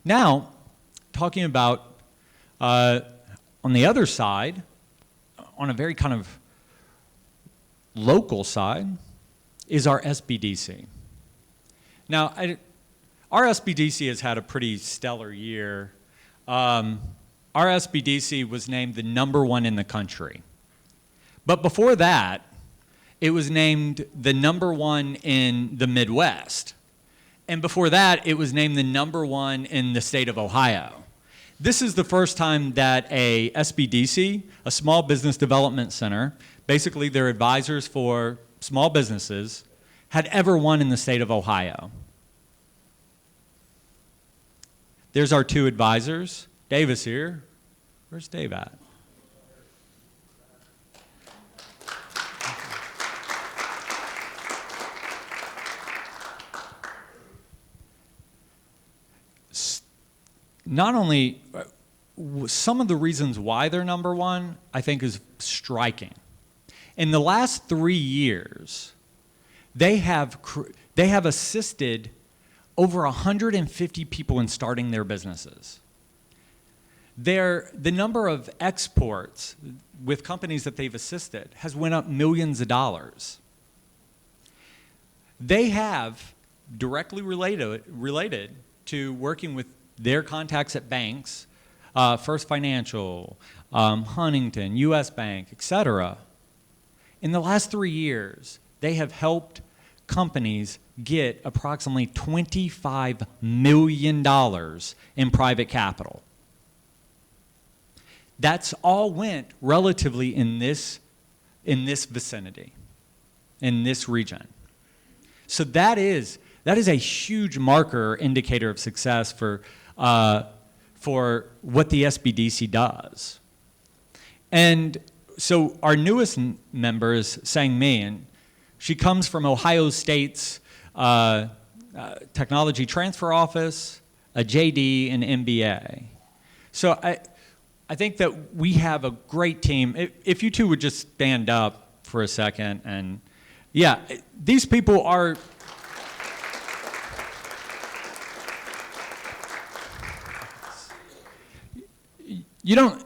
Now, talking about on the other side, on a very kind of local side, is our SBDC. Now, our SBDC has had a pretty stellar year. Our SBDC was named the #1 in the country. But before that, it was named the #1 in the Midwest. And before that, it was named the #1 in the state of Ohio. This is the first time that a SBDC, a Small Business Development Center, basically they're advisors for small businesses, had ever won in the state of Ohio. There's our two advisors. Dave is here. Where's Dave at? Not only, some of the reasons why they're #1, I think, is striking. In the last 3 years, they have assisted over 150 people in starting their businesses. The number of exports with companies that they've assisted has went up millions of dollars. They have directly related to working with their contacts at banks, First Financial, Huntington, US Bank, etc. In the last 3 years, they have helped companies get approximately $25 million in private capital. That's all went relatively in this vicinity, in this region. So that is a huge marker, indicator of success for what the SBDC does. And so our newest member is Sang Mi, and she comes from Ohio State's Technology Transfer Office, a JD, and MBA. So I think that we have a great team. If you two would just stand up for a second, and yeah, these people are. You don't,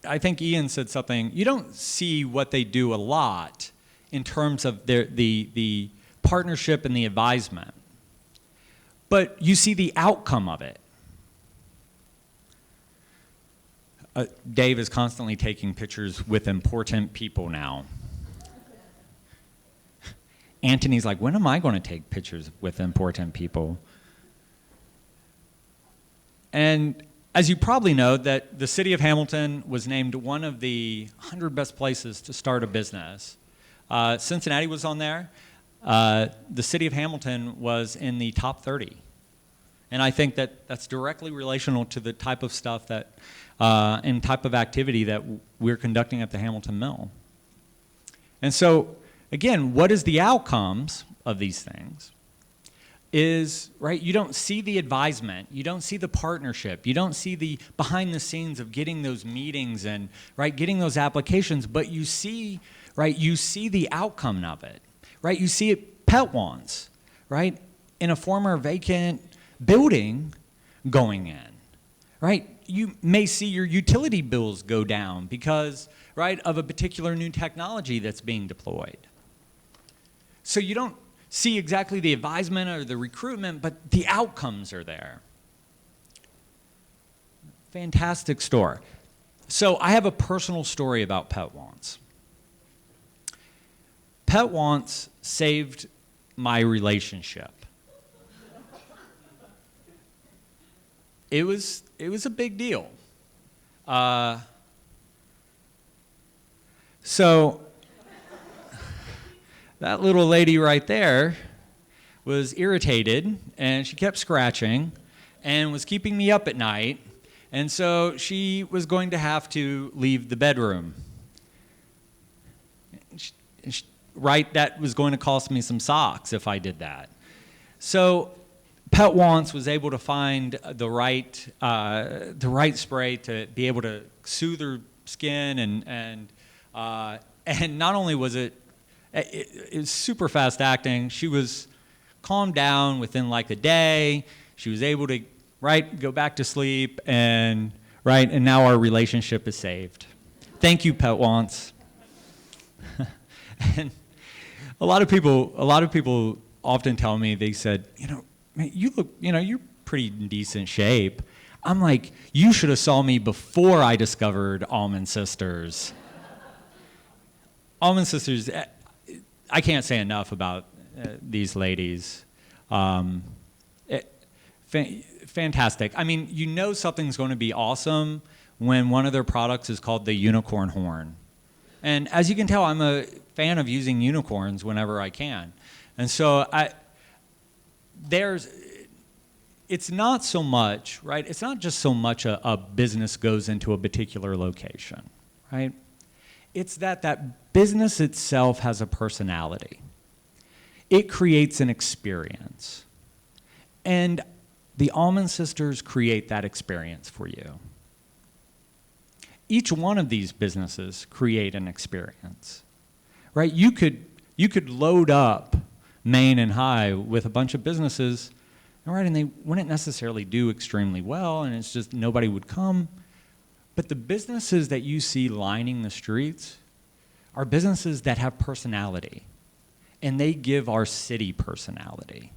I think Ian said something, you don't see what they do a lot in terms of the partnership and the advisement, but you see the outcome of it. Dave is constantly taking pictures with important people now. Anthony's like, when am I going to take pictures with important people? And as you probably know, that the city of Hamilton was named one of the 100 best places to start a business. Cincinnati was on there. The city of Hamilton was in the top 30. And I think that that's directly relational to the type of stuff that, and type of activity that we're conducting at the Hamilton Mill. And so, again, what is the outcomes of these things? Is, right, you don't see the advisement, you don't see the partnership, you don't see the behind the scenes of getting those meetings and, right, getting those applications, but you see, right, you see the outcome of it, right? You see it Petwants, right, in a former vacant building going in, right? You may see your utility bills go down because, right, of a particular new technology that's being deployed. So you don't see exactly the advisement or the recruitment, but the outcomes are there. Fantastic store. So I have a personal story about Petwants. Petwants saved my relationship. It was a big deal. So that little lady right there was irritated, and she kept scratching and was keeping me up at night, and so she was going to have to leave the bedroom. Right, that was going to cost me some socks if I did that. So Petwants was able to find the right spray to be able to soothe her skin, and not only was it was super fast acting, she was calmed down within like a day. She was able to right? Go back to sleep, and right, and now our relationship is saved. Thank you, Pet Wants. And a lot of people often tell me, they said, man, you look, you're pretty in decent shape. I'm like, you should have saw me before I discovered Almond Sisters. Almond Sisters, I can't say enough about these ladies. Fantastic. I mean, something's going to be awesome when one of their products is called the unicorn horn. And as you can tell, I'm a fan of using unicorns whenever I can. And so it's not so much, right? It's not just so much a business goes into a particular location, right? It's that business itself has a personality. It creates an experience. And the Almond Sisters create that experience for you. Each one of these businesses create an experience, right? You could load up Main and High with a bunch of businesses, all right, and they wouldn't necessarily do extremely well, and it's just nobody would come. But the businesses that you see lining the streets are businesses that have personality, and they give our city personality.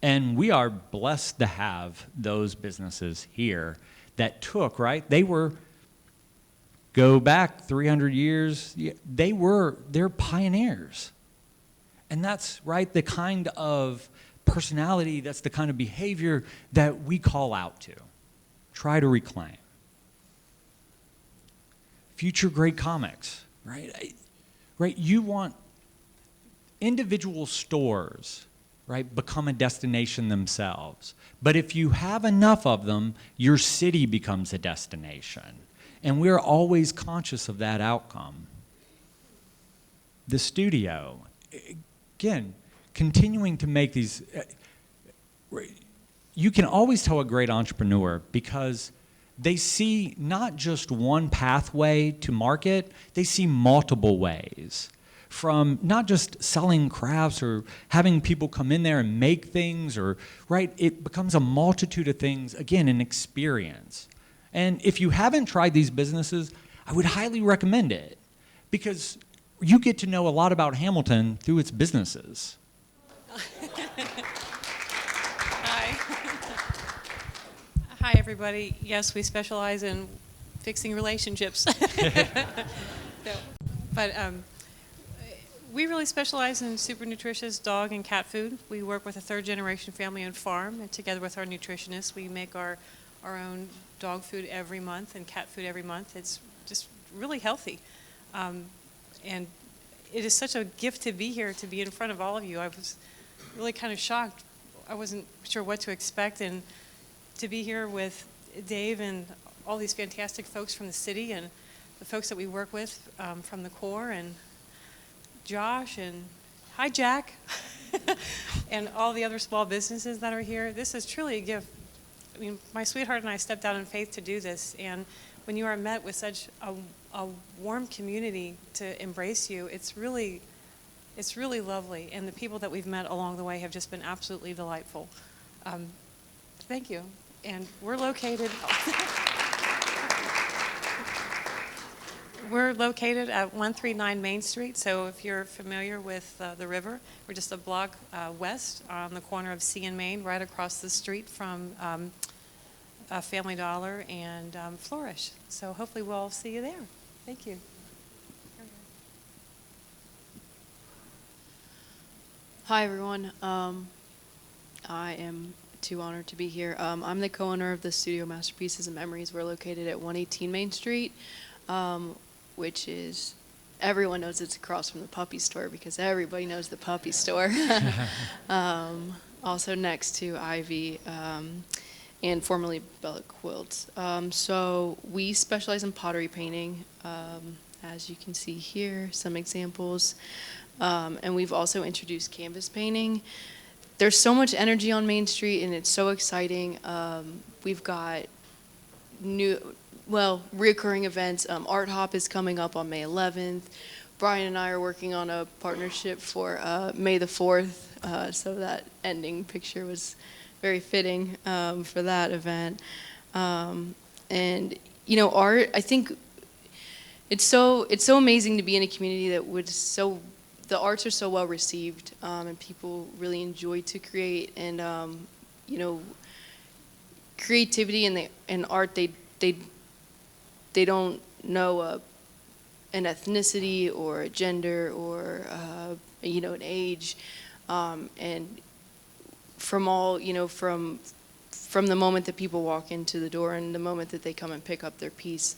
And we are blessed to have those businesses here that took, right? Go back 300 years, they're pioneers. And that's, right, the kind of personality, that's the kind of behavior that we call out to, try to reclaim. Future great comics, right? Right, you want individual stores, right, become a destination themselves. But if you have enough of them, your city becomes a destination. And we're always conscious of that outcome. The studio, again, continuing to make these, you can always tell a great entrepreneur because they see not just one pathway to market, they see multiple ways. From not just selling crafts or having people come in there and make things, or, right, it becomes a multitude of things, again, an experience. And if you haven't tried these businesses, I would highly recommend it because you get to know a lot about Hamilton through its businesses. Hi. Hi, everybody. Yes, we specialize in fixing relationships. But we really specialize in super nutritious dog and cat food. We work with a third-generation family-owned farm, and together with our nutritionists, we make our own dog food every month and cat food every month. It's just really healthy. And it is such a gift to be here, to be in front of all of you. I was really kind of shocked. I wasn't sure what to expect, and to be here with Dave and all these fantastic folks from the city and the folks that we work with from the Corps, and Josh, and hi, Jack, and all the other small businesses that are here. This is truly a gift. I mean, my sweetheart and I stepped out in faith to do this, and when you are met with such a warm community to embrace you, it's really lovely, and the people that we've met along the way have just been absolutely delightful. Thank you. And we're located at 139 Main Street, so if you're familiar with the river, we're just a block west on the corner of C and Main, right across the street from Family Dollar and Flourish. So hopefully we'll see you there. Thank you. Hi, everyone. I am too honored to be here. I'm the co-owner of the studio Masterpieces and Memories. We're located at 118 Main Street, which is, everyone knows it's across from the puppy store because everybody knows the puppy store. Also next to Ivy and formerly Bella Quilts. So we specialize in pottery painting. As you can see here, some examples. And we've also introduced canvas painting. There's so much energy on Main Street, and it's so exciting. We've got reoccurring events. Art Hop is coming up on May 11th. Brian and I are working on a partnership for May the 4th, so that ending picture was very fitting for that event. And you know, art, I think it's so amazing to be in a community that would the arts are so well received, and people really enjoy to create, and you know, creativity and art, they don't know an ethnicity or a gender or you know, an age, and from all, you know, from the moment that people walk into the door and the moment that they come and pick up their piece,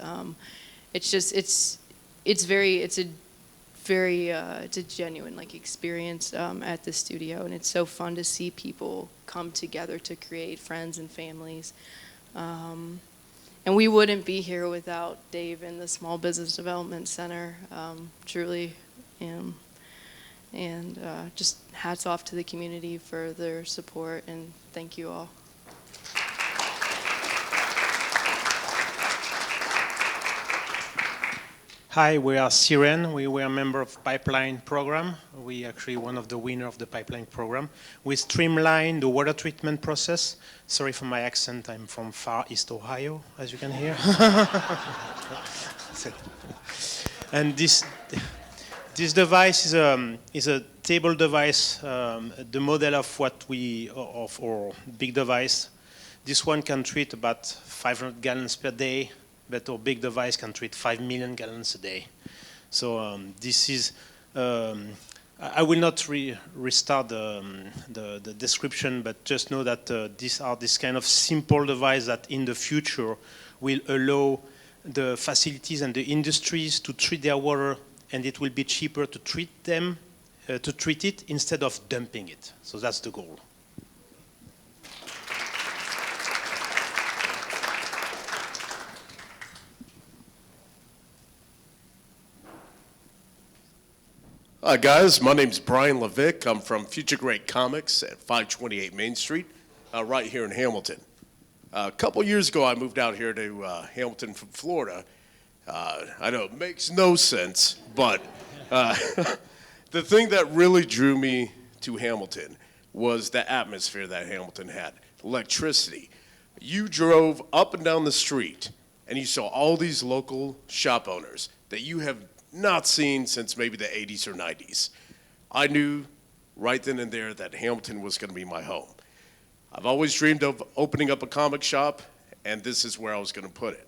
it's just it's a genuine like experience at the studio, and it's so fun to see people come together to create, friends and families. And we wouldn't be here without Dave and the Small Business Development Center, truly. And just hats off to the community for their support, and thank you all. Hi, we are Siren. We were a member of Pipeline program. We actually one of the winners of the Pipeline program. We streamlined the water treatment process. Sorry for my accent. I'm from far East Ohio, as you can hear. And this device is a table device, the model of our big device. This one can treat about 500 gallons per day, but our big device can treat 5 million gallons a day. So this is, I will not restart the description, but just know that these are this kind of simple device that in the future will allow the facilities and the industries to treat their water, and it will be cheaper to treat it instead of dumping it. So that's the goal. Hi guys, my name's Brian Levick. I'm from Future Great Comics at 528 Main Street, right here in Hamilton. A couple years ago, I moved out here to Hamilton from Florida. I know it makes no sense, but the thing that really drew me to Hamilton was the atmosphere that Hamilton had, electricity. You drove up and down the street, and you saw all these local shop owners that you have not seen since maybe the 80s or 90s. I knew right then and there that Hamilton was going to be my home. I've always dreamed of opening up a comic shop, and this is where I was going to put it.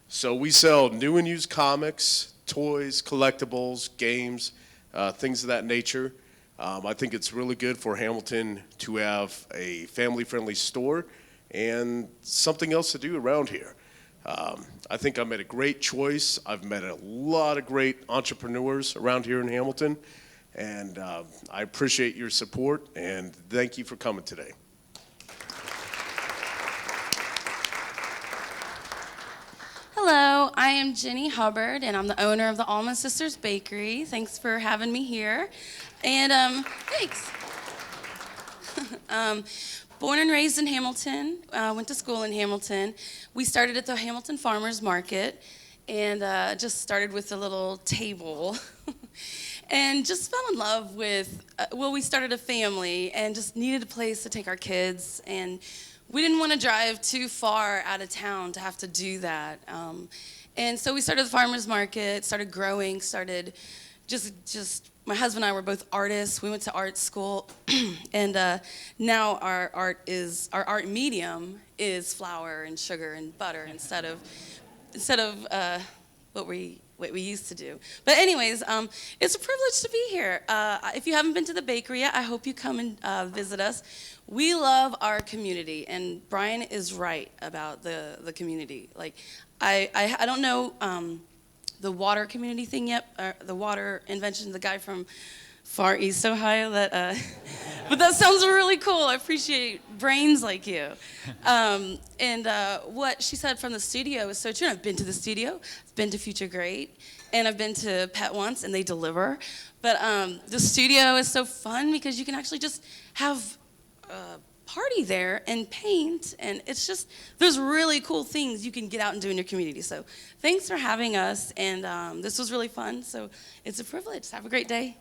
So we sell new and used comics, toys, collectibles, games, things of that nature. I think it's really good for Hamilton to have a family-friendly store and something else to do around here. I think I made a great choice. I've met a lot of great entrepreneurs around here in Hamilton, and I appreciate your support, and thank you for coming today. Hello, I am Jenny Hubbard, and I'm the owner of the Almond Sisters Bakery. Thanks for having me here. And thanks. Born and raised in Hamilton, went to school in Hamilton. We started at the Hamilton Farmers Market, and just started with a little table. And just fell in love with, we started a family and just needed a place to take our kids. And we didn't want to drive too far out of town to have to do that. And so we started the farmer's market, started growing, started just my husband and I were both artists. We went to art school, and now our art medium is flour and sugar and butter instead of what we used to do. But anyways, it's a privilege to be here. If you haven't been to the bakery yet, I hope you come and visit us. We love our community, and Brian is right about the community. Like, I don't know the water community thing yet, the water invention, the guy from far East Ohio, that, but that sounds really cool. I appreciate brains like you. And what she said from the studio is so true. I've been to the studio, I've been to Future Great, and I've been to Pet Once, and they deliver. But the studio is so fun because you can actually just have party there and paint, and it's just, there's really cool things you can get out and do in your community. So thanks for having us, and this was really fun, so it's a privilege. Have a great day.